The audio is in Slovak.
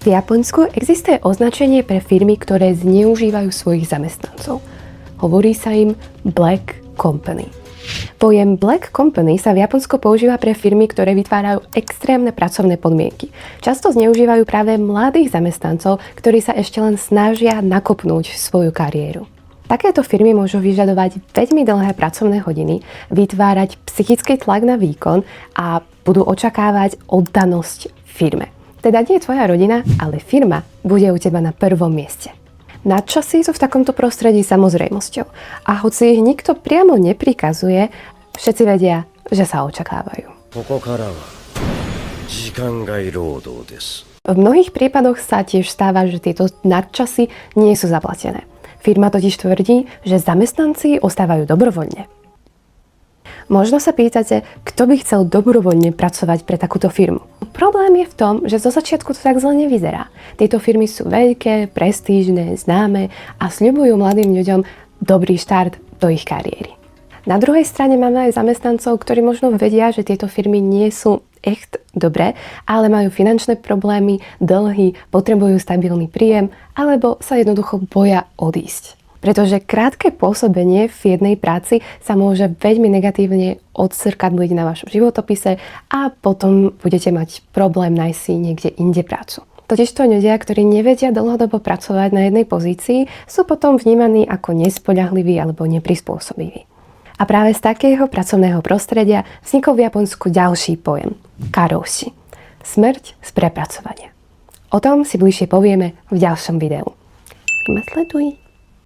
V Japonsku existuje označenie pre firmy, ktoré zneužívajú svojich zamestnancov. Hovorí sa im Black Company. Pojem Black Company sa v Japonsku používa pre firmy, ktoré vytvárajú extrémne pracovné podmienky. Často zneužívajú práve mladých zamestnancov, ktorí sa ešte len snažia nakopnúť svoju kariéru. Takéto firmy môžu vyžadovať veľmi dlhé pracovné hodiny, vytvárať psychický tlak na výkon a budú očakávať oddanosť firme. Teda nie tvoja rodina, ale firma bude u teba na prvom mieste. Nadčasy sú v takomto prostredí samozrejmosťou. A hoci ich nikto priamo neprikazuje, všetci vedia, že sa očakávajú. V mnohých prípadoch sa tiež stáva, že tieto nadčasy nie sú zaplatené. Firma totiž tvrdí, že zamestnanci ostávajú dobrovoľne. Možno sa pýtate, kto by chcel dobrovoľne pracovať pre takúto firmu. Problém je v tom, že zo začiatku to tak zle nevyzerá. Tieto firmy sú veľké, prestížne, známe a sľubujú mladým ľuďom dobrý štart do ich kariéry. Na druhej strane máme aj zamestnancov, ktorí možno vedia, že tieto firmy nie sú echt dobré, ale majú finančné problémy, dlhy, potrebujú stabilný príjem alebo sa jednoducho boja odísť. Pretože krátke pôsobenie v jednej práci sa môže veľmi negatívne odzrkadliť na vašom životopise a potom budete mať problém nájsť si niekde inde prácu. Totižto ľudia, ktorí nevedia dlhodobo pracovať na jednej pozícii, sú potom vnímaní ako nespoľahliví alebo neprispôsobiví. A práve z takého pracovného prostredia vznikol v Japonsku ďalší pojem – karoshi. Smrť z prepracovania. O tom si bližšie povieme v ďalšom videu. Sleduj.